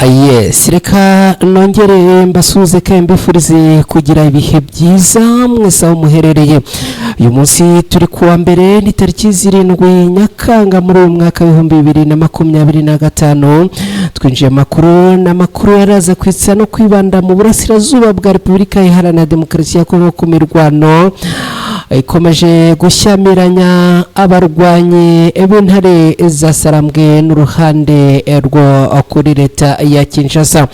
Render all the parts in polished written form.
Yes, reka nongere mbasuze kandi mbifurize kugira ibihe byiza mwese aho muherereye. Uyu munsi turi kuwa mbere ni tariki 7 Nyakanga muri uyu mwaka wa 2025. Twinjiye makuru yaraza kwitsa no kwibanda mu burasirazuba bwa Repubulika Iharanira Demokarasi ya Kongo ku mirwano ikomeje gushyamiranya abarwanyi b'intare za Sarambwe n'uruhande rwo kuri leta ya Kinshasa.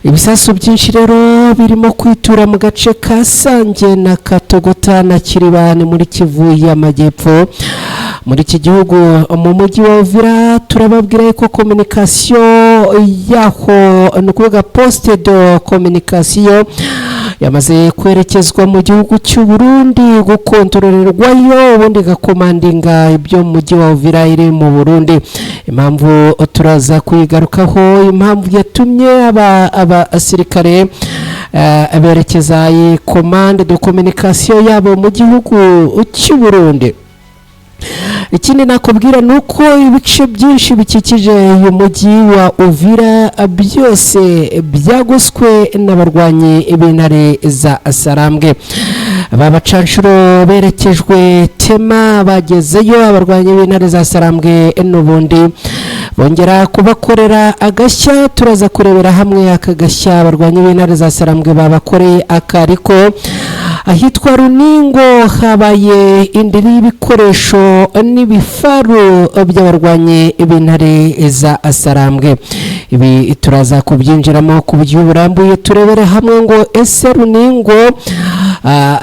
Ibisasu byinshi rero birimo kwitura mu gace ka Sange na Katogota na Kiribane muri Kivu y'Amajyepfo muri iki gihugu. Mu mujyi wa Uvira turababwira ko communication yaho nukuvuga poste de communication yamaze kwerekezwa mu gihugu cy'u Burundi gukontororerwayo ubundi gakomandinga ibyo mu mujyi wa Uvira iri mu Burundi. Impamvu turaza kuyigarukaho, impamvu yatumye abasirikare berekeza iyi commande de communication yabo mu gihugu cy'u Burundi. Ikindi nakubwira nuko ibice byinshi bikikije uyu mujyi wa Uvira byose byagoswe n'abarwanyi b'intare za Sarambwe. Babacanshuro berekejwe Tema bagezeyo abarwanyi b'intare za Sarambwe n'ubundi bongera kubakorera agashya. Turaza kurebera hamwe akagashya abarwanyi b'intare za Sarambwe babakoreye akariko ahitwa Runingo habaye indiri y'ibikoresho n'ibifaru by'abarwanyi b'intare za Sarambwe. Ibi turaza kubyinjiramo ku buryo burambuye turebere hamwe ngo ese Runingo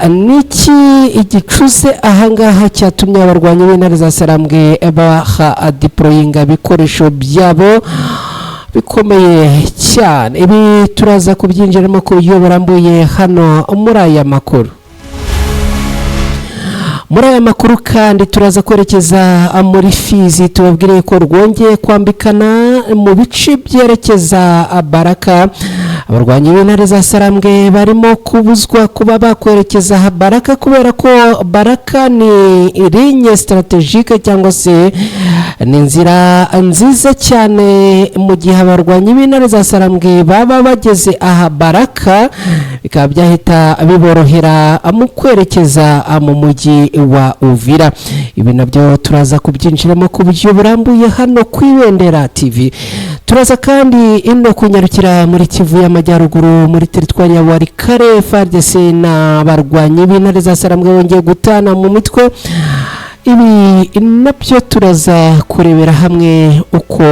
niki igicuze ahangaha cyatumye abarwanyi b'intare za Sarambwe baha deployinga bikoresho byabo bikomeye cyane. Ibi turaza kubyinjiramo ku buryo burambuye hano muri aya makuru. Muri aya makuru kandi turaza kwerekeza muri Fizi, tubabwire ko rwongeye kwambikana mu bice byerekeza Baraka. Abarwanyi b'intare za Sarambwe barimo kubuzwa kuba bakwerekeza Baraka kubera ko Baraka ni ligne strategique cyangwa se ni inzira nziza cyane. Mu gihe abarwanyi b'intare za Sarambwe baba bageze aha Baraka bikaba byahita biborohera mu kwerekeza mu mujyi wa Uvira. Ibi nabyo turaza kubyinjiramo ku buryo burambuye hano ku Ibendera TV. Turaza kandi ino kunyarukira muri Kivu y'Amajyaruguru muri teritwari ya Warikare. FARDC n'abarwanyi b'intare za Sarambwe bongeye gutana mu mitwe. Ibi nabyo turaza kurebera hamwe uko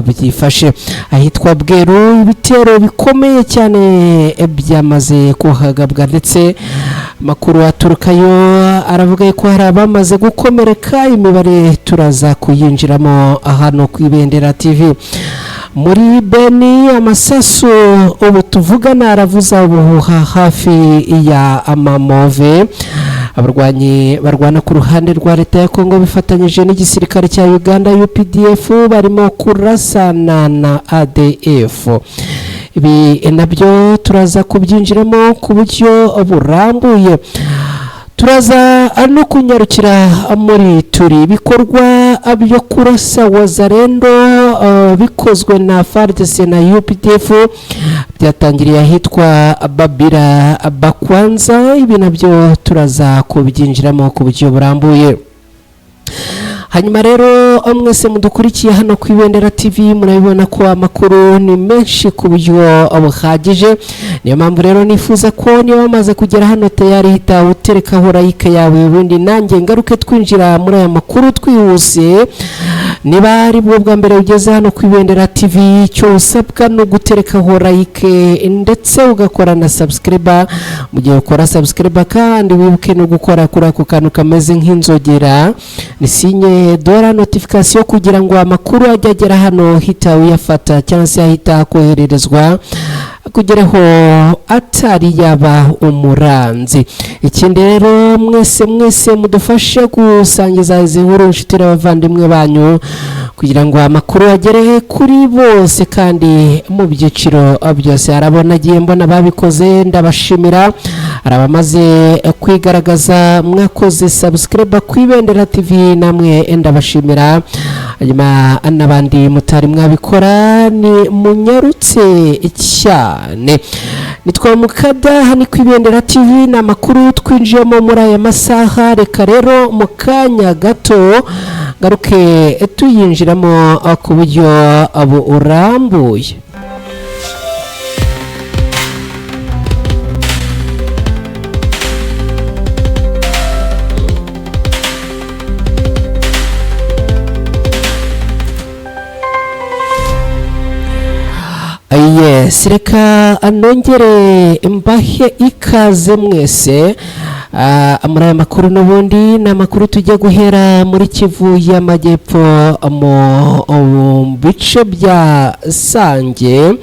byifashe ahitwa Bweru. Ibitero bikomeye cyane byamaze kuhagabwa ndetse makuru aturukayo aravuga ko hari abamaze gukomereka. Imibare turaza kuyinjiramo hano ku Ibendera TV. Muri Beni amasasu ubu tuvugana aravuza ubuhuha hafi ya Amamove. Abarwanyi barwana ku ruhande rwa leta ya Kongo bifatanyije n'igisirikare cya Uganda UPDF barimo kurasana na ADF. Ibi nabyo turaza kubyinjiramo ku buryo burambuye. Turaza no kunyarukira muri turi bikorwa byo kurasa Wazalendo bikozwe na FARDC na UPDF byatangiriye ahitwa Babira Bakwanza. Ibi nabyo turaza kubyinjiramo ku buryo burambuye. Hanyuma rero mwese mudukurikiye hano ku Ibendera TV murabibona ko amakuru ni menshi ku buryo buhagije. Niyo mpamvu rero nifuza ko niba wamaze kugera hano tayari hita uterekaho like yawe ubundi nanjye ngaruke twinjira muri aya makuru twihuse. Niba ari bwo bwa mbere ugeze hano ku Ibendera TV icyo usabwa no guterekaho like ndetse ugakora na subscribe. Mu gihe ukora subscribe kandi wibuke no gukora kuri ako kantu kameze nk'inzogera ni sinye dora notification kugira ngo amakuru ajyagera hano hita uyafata cyangwa se ahita kohererezwa kugereho atari yaba umuranzi. Ikindi rero mwese mudufashe gusangiza izi nkuru inshuti n'abavandimwe banyu kugira ngo amakuru agere kuri bose kandi mu byiciro byose. Arabona giye mbona babikoze ndabashimira. Arabamaze kwigaragaza mwakoze subscribe ku Ibendera TV namwe ndabashimira. hanyuma n'abandi mutari mwabikora ni munyarutse cyane. Nitwa Mukada hani ku Ibendera TV na makuru twinjiyemo muri aya masaha. Reka rero mu kanya gato garuke tuyinjiramo ku buryo burambuye. Yes, reka anongere mbahe ikaze mwese muri aya makuru n'ubundi ni amakuru tujya guhera muri Kivu y'Amajyepfo mu bice bya Sange,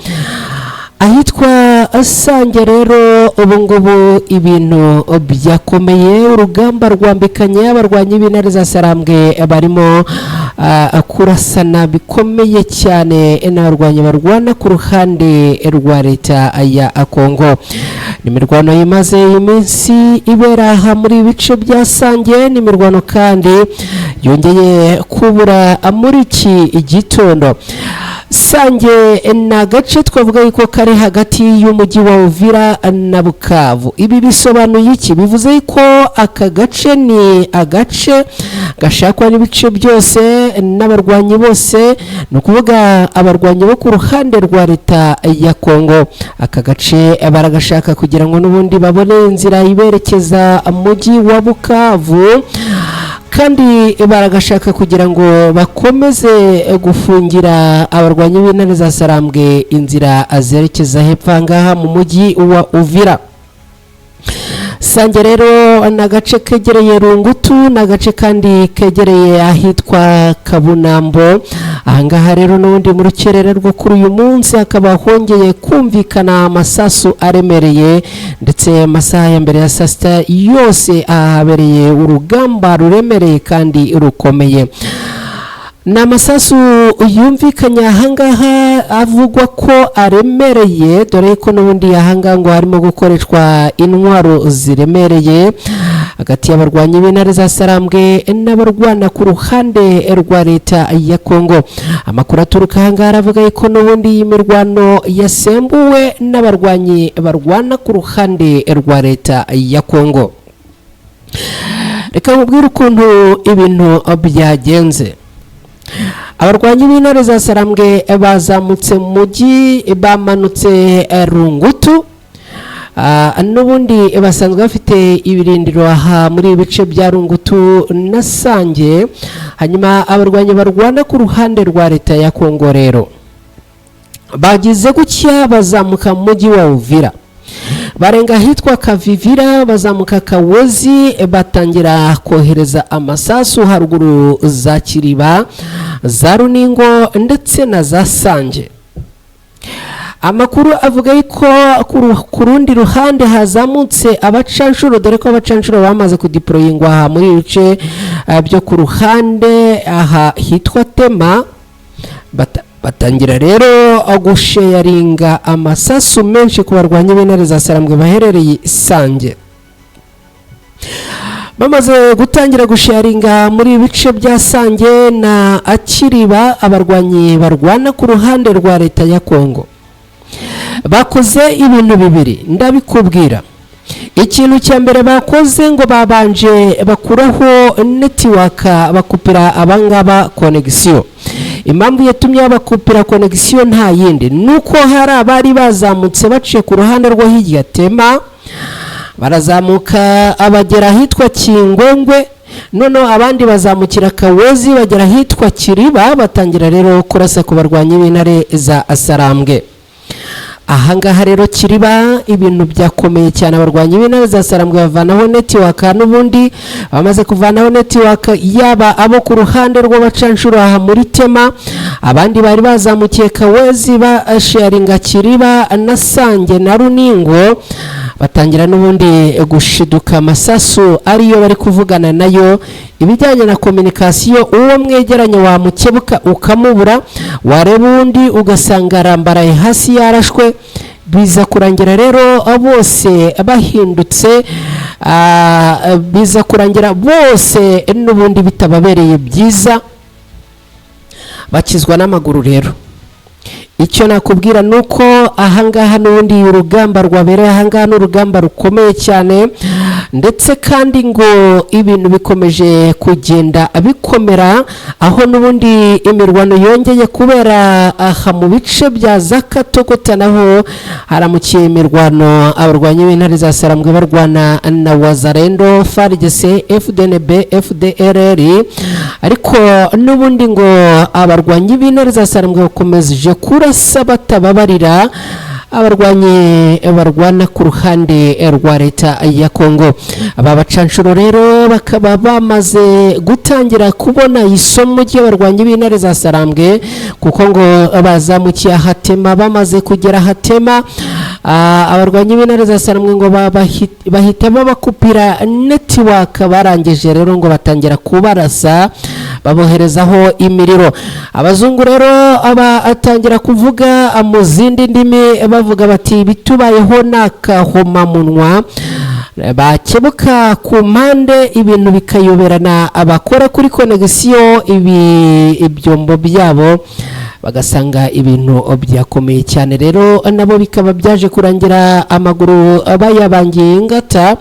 ahitwa Sange rero ubu ngubu ibintu byakomeye. Urugamba rwambikanye abarwanyi b'intare za Sarambwe barimo kurasana bikomeye cyane n'abarwanyi barwana ku ruhande rwa leta ya Kongo. Ni imirwano imaze iminsi ibera aha muri ibice bya Sange. Ni imirwano kandi yongeye kubura muri iki gitondo. Sange ni agace twavuga yuko kari hagati y'umujyi wa Uvira na Bukavu. Ibi bisobanuye iki? Bivuze ko aka gace ni agace gashakwa n'ibice byose n'abarwanyi bose, ni ukuvuga abarwanyi bo ku ruhande rwa leta ya Kongo. Aka gace baragashaka kugira ngo n'ubundi babone inzira iberekeza mujyi wa Bukavu, kandi baragashaka kugira ngo bakomeze gufungira abarwanyi b'intare za Sarambwe inzira azerekeza hepfo ngaha mu mujyi wa Uvira. Sange rero na gace kegereye Rungutu, na gace kandi kegereye ahitwa Kabunambo. Ahangaha rero n'ubundi mu rukerera rwo kuri uyu munsi akaba hongeye kumvikana amasasu aremereye, ndetse amasaha ya mbere ya saa sita yose ahabereye urugamba ruremereye kandi rukomeye. Ni amasasu yumvikanye ahangaha avugwa ko aremereye, dore ko n'ubundi ahangaha ngo harimo gukoreshwa intwaro ziremereye hagati y'abarwanyi b'intare za Sarambwe n'abarwana ku ruhande rwa leta ya Kongo. Amakuru aturuka ahangaha aravuga ko n'ubundi iyi mirwano yasembuwe n'abarwanyi barwana ku ruhande rwa leta ya Kongo. Reka nkubwire ukuntu ibintu byagenze. Abarwanyi b'intare za Sarambwe bazamutse mu mujyi, bamanutse Rungutu. N'ubundi basanzwe bafite ibirindiro aha muri ibice bya Rungutu na Sange. Hanyuma abarwanyi barwana ku ruhande rwa leta ya Kongo rero bagize gutya bazamuka mu mujyi wa Uvira, barenga ahitwa Kavivira, bazamuka Kawozi, batangira kohereza amasasu haruguru za Kiriba, za Runingo ndetse na za Sange. Amakuru avuga ko ku rundi ruhande hazamutse abacanshuro, dore ko abacanshuro bamaze kudiployingwa aha muri ibice byo ku ruhande aha hitwa Tema. Batangira rero gusharinga amasasu menshi ku barwanyi b'intare za Sarambwe baherereye Sange. Bamaze gutangira gusharinga muri ibice bya Sange na Akiriba, abarwanyi barwana ku ruhande rwa leta ya Kongo bakoze ibintu bibiri ndabikubwira. Ikintu cya mbere bakoze ngo babanje bakuraho network, bakupira abangaba connection. Impamvu yatumye bakupira connection nta yindi nuko hari abari bazamutse baciye ku ruhande rwo hirya Tema, barazamuka abagera hitwa Kingongwe, none abandi bazamukira Kawozi bagera hitwa Kiriba, batangira rero kurasa ku barwanyi b'intare za Sarambwe. Ahangaha rero Kiriba ibintu byakomeye cyane, abarwanyi b'intare za Sarambwe bavanaho network. N'ubundi bamaze kuvanaho network yaba abo ku ruhande rw'abacanshuro aha muri Tema, abandi bari bazamukiye Kawozi basharinga Kiriba na Sange na Runingo, batangira n'ubundi gushiduka amasasu ariyo bari kuvugana nayo. Ibijyanye na communication, uwo mwegeranye wamukebuka ukamubura, wareba undi ugasanga arambaraye hasi yarashwe. Biza kurangira rero bose bahindutse, biza kurangira bose n'ubundi bitababereye byiza. bakizwa n'amaguru rero. Icyo nakubwira nuko ahangaha n'ubundi urugamba rwabereye ahangaha n'urugamba rukomeye cyane, ndetse kandi ngo ibintu bikomeje kugenda bikomera, aho n'ubundi imirwano yongeye kubera aha mu bice bya Zakatogota, naho haramukiye imirwano, abarwanyi b'intare za Sarambwe barwana na Wazalendo, FARDC, FDNB, FDLR, ariko n'ubundi ngo abarwanyi b'intare za Sarambwe bakomeje kurasa batababarira abarwanyi barwana ku ruhande rwa leta ya Kongo. Aba bacanshuro rero bakaba bamaze gutangira kubona isomo ry'abarwanyi b'intare za Sarambwe, kuko ngo bazamukiye Hatema, bamaze kugera Hatema abarwanyi b'intare za Sarambwe ngo bahita babakupira network, barangije rero ngo batangira kubarasa baboherezaho imiriro. Abazungu rero atangira kuvuga mu zindi ndimi bavuga bati bitubayeho nakahoma munwa, bakebuka ku mpande ibintu bikayoberana, abakora kuri connection ibyombo byabo bagasanga ibintu byakomeye cyane. Rero nabo bikaba byaje kurangira amaguru bayabangiye ingata,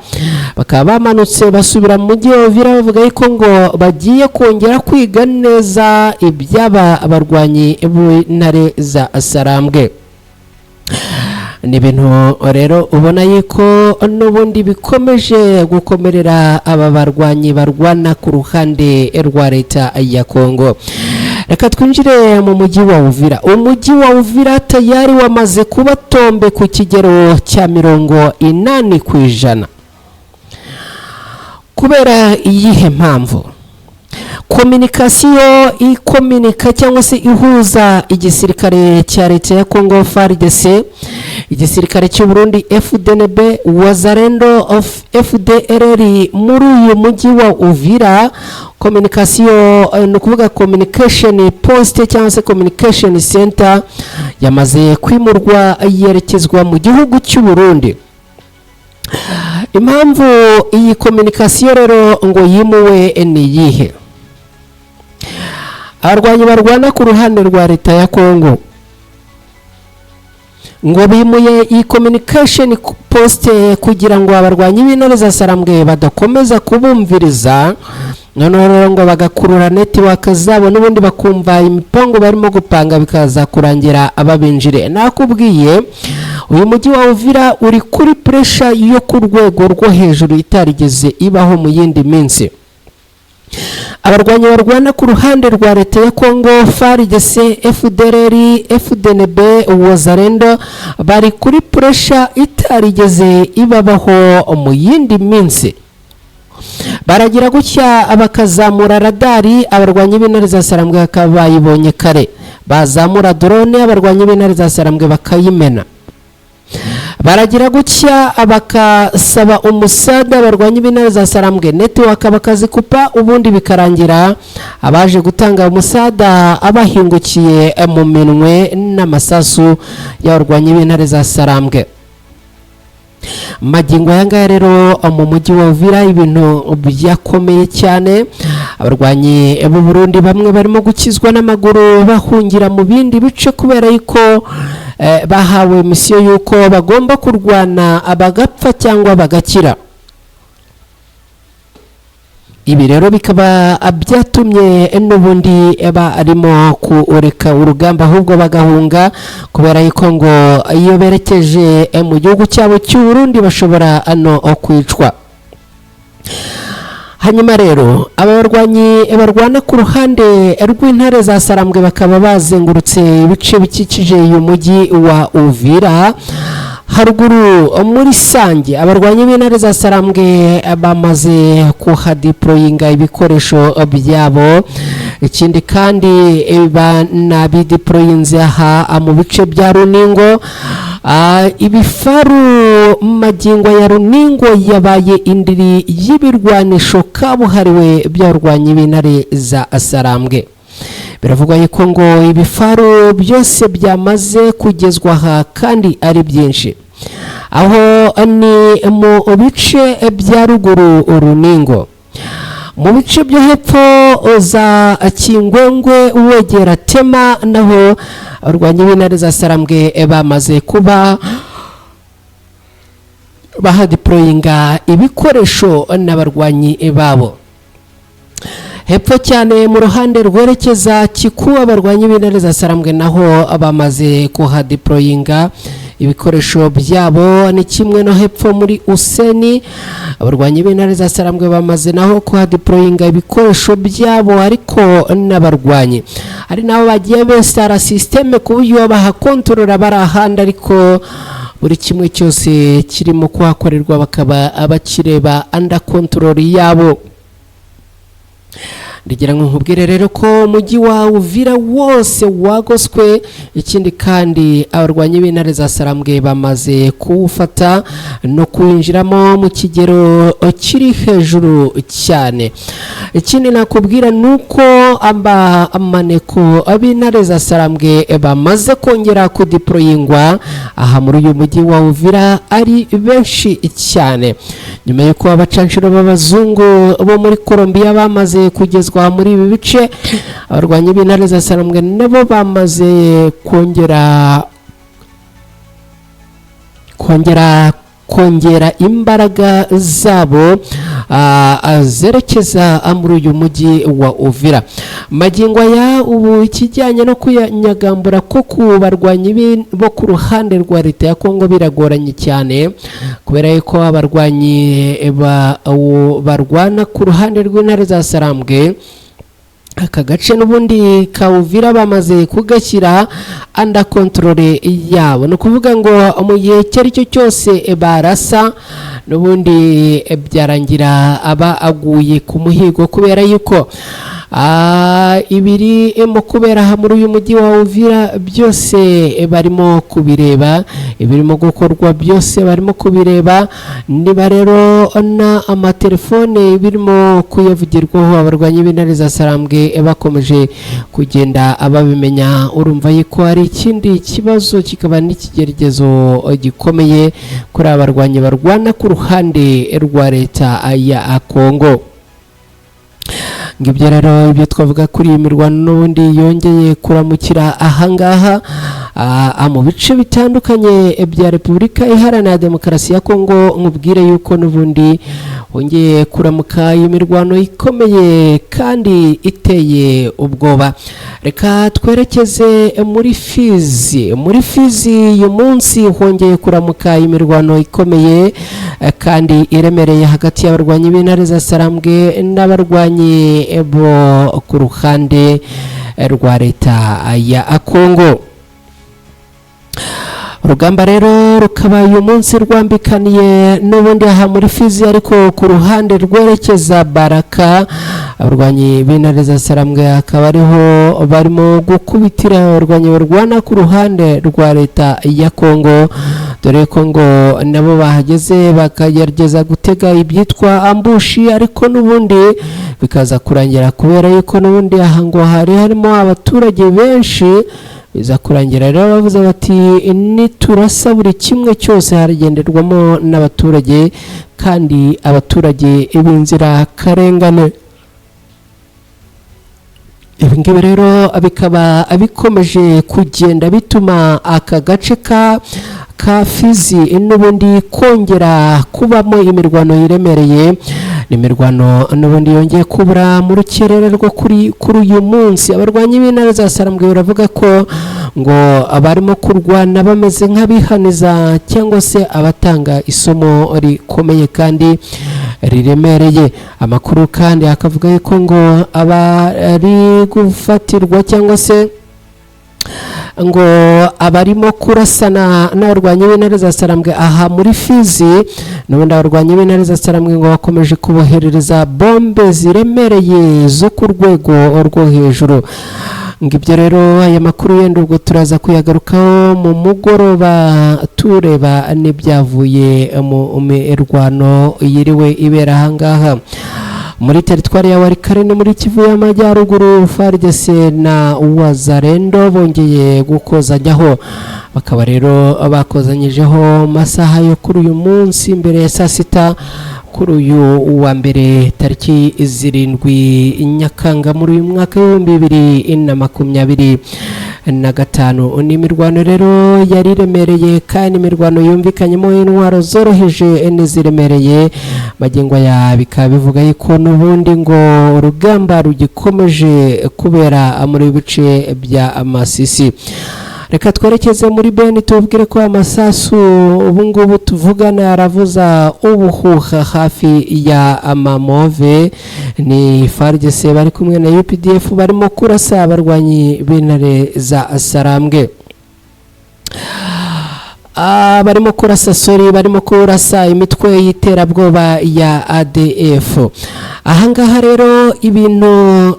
bakaba bamanutse basubira mu mujyi wa Uvira, bavuga yuko ngo bagiye kongera kwiga neza ibyaba abarwanyi b'intare za Sarambwe. Ni ibintu rero ubona yuko n'ubundi bikomeje gukomerera aba barwanyi barwana ku ruhande rwa leta ya Kongo. Reka twinjire mu mujyi wa Uvira. Umujyi wa Uvira tayari wamaze kuba tombe ku kigero cya 80%. Kubera iyihe mpamvu? Komunikasiyo ikomunika cyangwa se ihuza igisirikare cya leta ya Kongo FARDC, igisirikare cy'u Burundi FDNB, Wazalendo of FDLR muri uyu mujyi wa Uvira. Komunikasiyo no kuvuga communication post cyangwa se communication center yamaze kwimurwa yerekezwa mu gihugu cy'u Burundi. Impamvu iyi komunikasiyo rero ngo yimuwe ni yihe? Abarwanyi barwana ku ruhande rwa leta ya Kongo ngo bimuye iyi communication post kugira ngo abarwanyi b'intare za Sarambwe badakomeza kubumviriza, noneho ngo bagakurura network zabo, n'ubundi bakumva imipango barimo gupanga bikaza kurangira ababinjire. Nakubwiye uyu mujyi wa Uvira uri kuri pressure yo ku rwego rwo hejuru itarigeze ibaho mu yindi minsi. Abarwanyi barwana ku ruhande rwa leta ya Kongo FARDC, FDLR, FDNB, Wazalendo bari kuri pressure itarigeze ibabaho mu yindi minsi. Baragira gutya bakazamura radari, abarwanyi b'intare za Sarambwe bakabayibonye kare, bazamura drone abarwanyi b'intare za Sarambwe bakayimena. Baragira gutya bakasaba umusada abarwanyi b'intare za Sarambwe, network bakazikupa, ubundi bikarangira abaje gutanga umusada abahingukiye mu minwe n'amasasu y'abarwanyi b'intare za Sarambwe. Magingo yanga rero mu mujyi wa Uvira ibintu byakomeye cyane. Abarwanyi b'u Burundi bamwe barimo gukizwa n'amaguru bahungira mu bindi bice kubera yuko bahawe misiyo yuko bagomba kurwana abagapfa cyangwa bagakira. Ibi rero bikaba byatumye n'ubundi barimo kureka urugamba ahubwo bagahunga, kubera yuko ngo iyo berekeje mu gihugu cyabo cy'u Burundi bashobora no kwicwa. Hanyuma rero abarwanyi barwana ku ruhande rw'intare za Sarambwe bakaba bazengurutse ibice bikikije uyu mujyi wa Uvira. Haruguru muri Sange abarwanyi b'intare za Sarambwe bamaze kuhadeployinga ibikoresho byabo. Ikindi kandi banabideployinze aha mu bice bya Runingo. Ibifaru magingo ya Runingo yabaye indiri y'ibirwanisho kabuhariwe by'abarwanyi b'intare za Sarambwe. Biravugwa yuko ngo ibifaru byose byamaze kugezwa aha kandi ari byinshi, aho ni mu bice bya ruguru Runingo. mu bice byo hepfo za Kingwengwe wegera Tema naho abarwanyi b'intare za Sarambwe bamaze kuba bahadiployinga ibikoresho n'abarwanyi babo. Hepfo cyane mu ruhande rwerekeza Kiku abarwanyi b'intare za Sarambwe naho bamaze kuhadiployinga ibikoresho byabo, ni kimwe no hepfo muri Useni abarwanyi b'intare za Sarambwe bamaze naho kuhadiployinga ibikoresho byabo, ariko n'abarwanyi ari nabo bagiye bestara systeme ku buryo bahakontorora barahanda, ariko buri kimwe cyose kirimo kuhakorerwa bakaba abakireba under control yabo. Ndigira ngo nkubwire rero ko umujyi wa Uvira wose wagoswe, ikindi kandi abarwanyi b'intare za Sarambwe bamaze kuwufata no kuwinjiramo mu kigero kiri hejuru cyane. Ikindi nakubwira nuko amaneko ab'intare za Sarambwe bamaze kongera kudiployingwa aha muri uyu mujyi wa Uvira ari benshi cyane, nyuma yuko abacanshuro b'abazungu bo muri Colombia bamaze kugezwa muri ibi bice. Abarwanyi b'intare za Sarambwe nabo bamaze kongera imbaraga zabo zerekeza muri uyu mujyi wa Uvira. Magingo aya ubu ikijyanye no kunyagambura ko ku barwanyi bo ku ruhande rwa leta ya Kongo biragoranye cyane, kubera yuko abarwanyi barwana ku ruhande rw'intare za Sarambwe aka gace n'ubundi ka Uvira bamaze kugashyira under control yabo. No kuvuga ngo mu gihe cyaricyo cyose barasa n'ubundi byarangira aba aguye ku muhigo, kubera yuko ibiri mu kubera muri uyu mujyi wa Uvira byose barimo kubireba, ibirimo gukorwa byose barimo kubireba. Niba rero na amatelefone birimo kuyavugirwaho abarwanyi b'intare za Sarambwe bakomeje kugenda ababimenya, urumva yuko hari ikindi kibazo kikaba n'ikigeragezo gikomeye kuri abarwanyi barwana ku ruhande rwa leta ya Kongo. Ngibyo rero ibyo twavuga kuri iyi mirwano n'ubundi yongeye kuramukira ahangaha mu bice bitandukanye bya Repubulika Iharanira Demokarasi ya Kongo. Nkubwire yuko n'ubundi wongeye kuramuka iyi mirwano ikomeye kandi iteye ubwoba. Reka twerekeze muri Fizi. Muri Fizi uyu munsi hongeye kuramuka iyi mirwano ikomeye kandi iremereye hagati y'abarwanyi b'intare za Sarambwe n'abarwanyi bo ku ruhande rwa leta ya Kongo. Urugamba rero rukaba uyu munsi rwambikaniye n'ubundi aha muri Fizi, ariko ku ruhande rwerekeza Baraka abarwanyi b'intare za Sarambwe akaba ariho barimo gukubitira abarwanyi barwana ku ruhande rwa leta ya Kongo, dore ko ngo nabo bahageze bakagerageza gutega ibyitwa ambushi, ariko n'ubundi bikaza kurangira kubera yuko n'ubundi aha ngo hari harimo abaturage benshi, biza kurangira rero bavuze bati niturasa buri kimwe cyose haragenderwamo n'abaturage kandi abaturage b'inzira karengane. Ibi ngibi rero bikaba bikomeje kugenda bituma aka gace ka Fizi n'ubundi kongera kubamo imirwano iremereye. Imirwano n'ubundi yongeye kubura mu rukerera rwo kuri uyu munsi. Abarwanyi b'intare za Sarambwe baravuga ko ngo abarimo kurwana bameze nk'abihaniza cyangwa se abatanga isomo rikomeye kandi riremereye. Amakuru kandi akavuga ko ngo abari gufatirwa cyangwa se ngo abarimo kurasana n'abarwanyi b'intare za Sarambwe aha muri Fizi, n'ubundi abarwanyi b'intare za Sarambwe ngo bakomeje kuboherereza bombe ziremereye zo ku rwego rwo hejuru. Ngibyo rero aya makuru yenda ubwo turaza kuyagarukaho mu mugoroba tureba n'ibyavuye mu mirwano yiriwe ibera ahangaha. muri teritwari ya Walikale ni muri Kivu y'Amajyaruguru. FARDC na Wazalendo bongeye gukozanyaho, bakaba rero bakozanyijeho masaha yo kuri uyu munsi mbere ya saa sita kuri uyu wa mbere tariki 7 Nyakanga muri uyu mwaka w'2025. ni imirwano rero yari remereye kandi imirwano yumvikanyemo intwaro zoroheje n'iziremereye. magingo ya bikaba bivuga yuko n'ubundi ngo urugamba rugikomeje kubera muri bice bya Masisi. Reka twerekeze muri Beni tubwire ko amasasu ubu ngubu tuvugana aravuza ubuhuha hafi ya Amamove. ni FARDC bari kumwe na UPDF barimo kurasa abarwanyi b'intare za Sarambwe. barimo kurasa imitwe y'iterabwoba ya ADF. ahangaha rero ibintu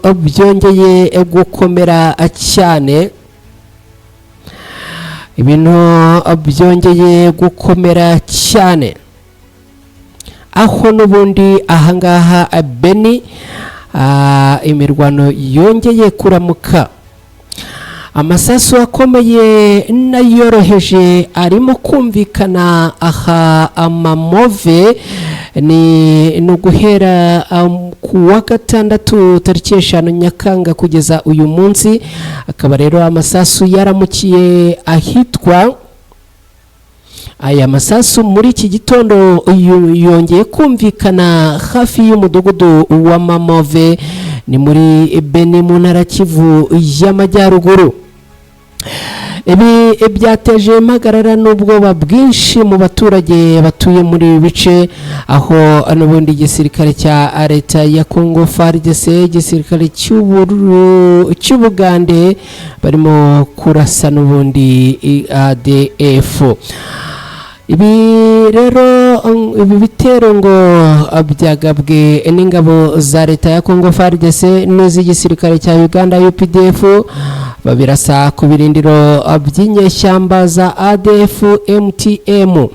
byongeye gukomera cyane, aho n'ubundi ahangaha Beni imirwano yongeye kuramuka. amasasu akomeye n'ayoroheje arimo kumvikana aha Amamove. ni uguhera ku wa gatandatu tariki 5 Nyakanga kugeza uyu munsi. akaba rero amasasu yaramukiye ahitwa aya masasu muri iki gitondo yongeye kumvikana hafi y'umudugudu wa Mamove, ni muri Beni mu ntara Kivu y'Amajyaruguru. ibi byateje impagarara n'ubwoba bwinshi mu baturage batuye muri bice, aho n'ubundi igisirikare cya leta ya Congo FARDC, igisirikare cy'Ubugande barimo kurasa n'ubundi ADF. ibi bitero ngo byagabwe n'ingabo za leta ya Congo FARDC n'iz'igisirikare cya Uganda UPDF, babirasa ku birindiro by'inyeshyamba za ADF MTM.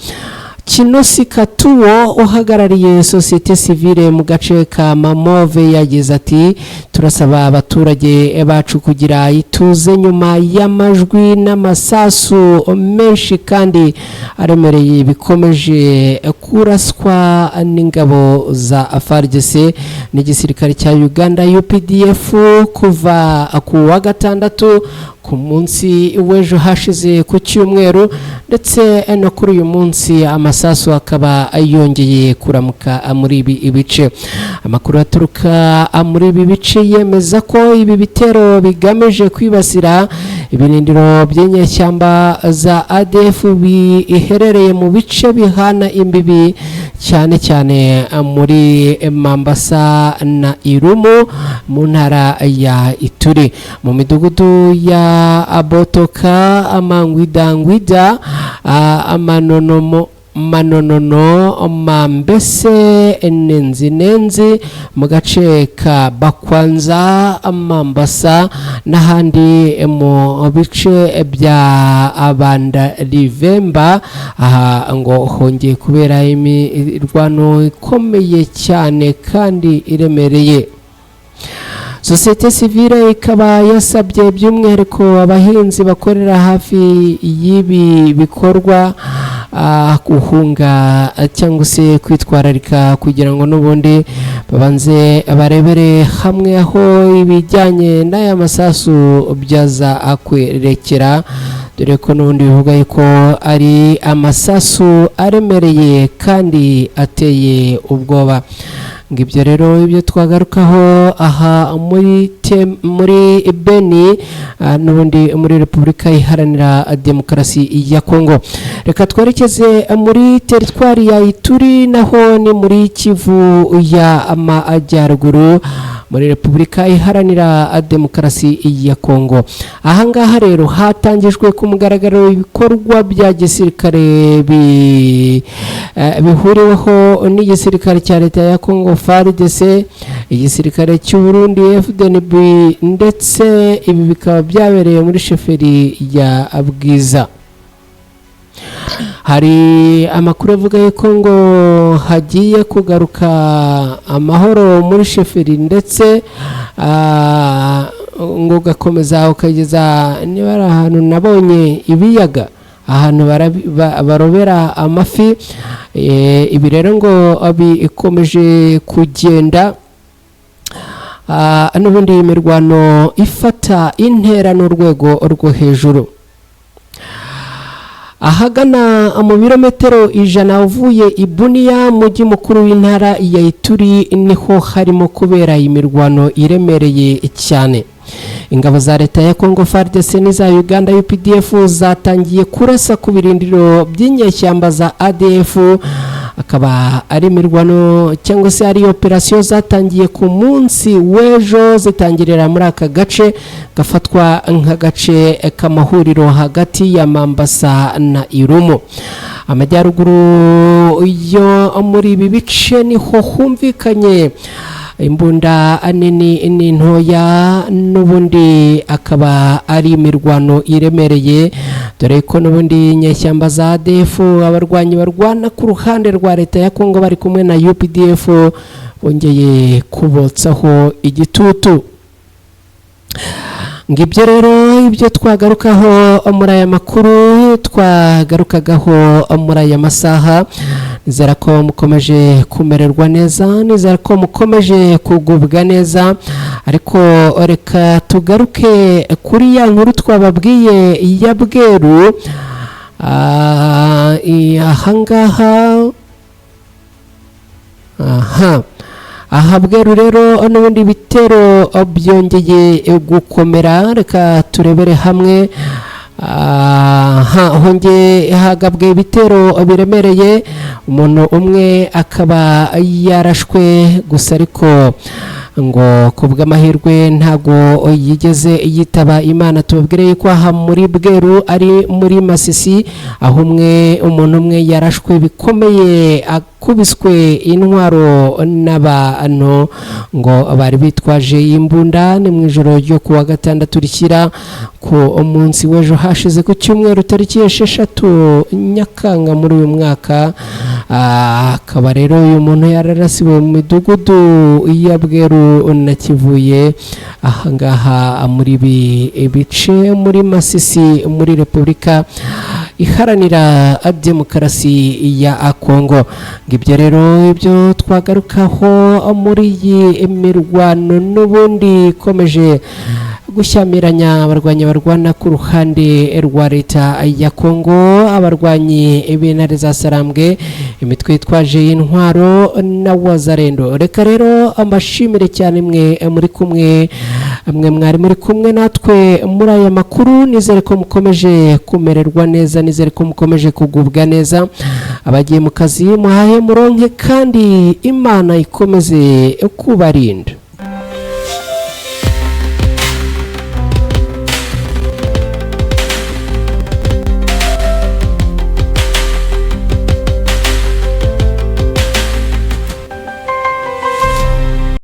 Kinosi Katuwo uhagarariye societe civile mu gace ka Mamove yagize ati turasaba abaturage bacu kugira ituze nyuma y'amajwi n'amasasu menshi kandi aremereye bikomeje kuraswa n'ingabo za FARDC n'igisirikare cya Uganda UPDF kuva ku wa gatandatu ku munsi w'ejo hashize ku cyumweru, ndetse no kuri uyu munsi amasasu akaba yongeye kuramuka muri ibi bice. amakuru aturuka muri ibi bice yemeza ko ibi bitero bigamije kwibasira ibirindiro by'inyeshyamba za ADF biherereye mu bice bihana imbibi cyane cyane muri Mambasa na Irumu mu ntara ya Ituri, mu midugudu ya Abotoka, Amangwida, Manonono, Mambese, Nenzi mu gace ka Bakwanza, Mambasa n'ahandi mu bice bya Abanda Rivemba. aha ngo hongeye kubera imirwano ikomeye cyane kandi iremereye. Societe civile ikaba yasabye by'umwihariko abahinzi bakorera hafi y'ibi bikorwa guhunga cyangwa se kwitwararika kugira ngo n'ubundi babanze barebere hamwe aho ibijyanye n'aya masasu byaza akwerekera, dore ko n'ubundi bivuga ko ari amasasu aremereye kandi ateye ubwoba. ngibyo rero ibyo twagarukaho aha muri Beni n'ubundi muri Repubulika Iharanira Demokarasi ya Kongo. Reka twerekeze muri teritwari ya Ituri, naho ni muri Kivu ya Amajyaruguru muri Repubulika Iharanira Demokarasi ya Kongo. ahangaha rero hatangijwe ku mugaragaro ibikorwa bya gisirikare bihuriweho n'igisirikare cya leta ya Kongo FARDC, igisirikare cy'u Burundi FDNB, ndetse ibi bikaba byabereye muri sheferi ya Bwiza. hari amakuru avuga yuko ngo hagiye kugaruka amahoro muri sheferi ndetse ngo ugakomeza ukageza niba ari ahantu nabonye ibiyaga ahantu barobera amafi. Ibi rero ngo bikomeje kugenda n'ubundi imirwano ifata intera n'urwego rwo hejuru. Ahagana mu birometero 100 uvuye i Bunia mujyi mukuru w'intara ya Ituri niho harimo kubera imirwano iremereye cyane. Ingabo za leta ya Congo FARDC n'iza Uganda UPDF zatangiye kurasa ku birindiro by'inyeshyamba za ADF, akaba ari imirwano cyangwa se ari operation zatangiye ku munsi w'ejo zitangirira muri aka gace gafatwa nk'agace k'amahuriro hagati ya Mambasa na Irumu. Amajyaruguru yo muri ibi bice niho humvikanye imbunda nini n'intoya, n'ubundi akaba ari imirwano iremereye, dore ko n'ubundi nyeshyamba za ADF abarwanyi barwana ku ruhande rwa leta ya Congo bari kumwe na UPDF bongeye kubotsaho igitutu. Ngibyo rero ibyo twagarukaho muri aya makuru twagarukagaho muri aya masaha. Nizera ko mukomeje kumererwa neza, nizera ko mukomeje kugubwa neza, ariko reka tugaruke kuri ya nkuru twababwiye ya Bweru. Aha Bweru rero n'ubundi bitero byongeye gukomera. Reka turebere hamwe. Honge hagabwe ibitero biremereye, umuntu umwe akaba yarashwe, gusa ariko ngo kubw'amahirwe ntago yigeze yitaba Imana. Tubabwire ko aha muri Bweru ari muri Masisi, aho umuntu umwe yarashwe bikomeye, akubiswe intwaro n'abantu ngo bari bitwaje imbunda. Ni mu ijoro ryo kuwa gatandatu rishyira ku munsi w'ejo hashize ku cyumweru tariki 6 Nyakanga muri uyu mwaka. Akaba rero uyu muntu yararasiwe mu midugudu ya Bweru na Kivuye, ahangaha muri ibice muri Masisi muri Repubulika Iharanira Demokarasi ya Kongo. Ngibyo rero ibyo twagarukaho muri iyi mirwano n'ubundi ikomeje gushyamiranya abarwanyi barwana ku ruhande rwa leta ya Kongo, abarwanyi b'intare za Sarambwe, imitwe yitwaje intwaro na Wazarendo. Reka rero amashimire cyane mwe muri kumwe, mwari muri kumwe natwe muri aya makuru. Nizere ko mukomeje kumererwa neza, nizere ko mukomeje kugubwa neza. Abagiye mu kazi muhaye muronke kandi Imana ikomeze kubarinda.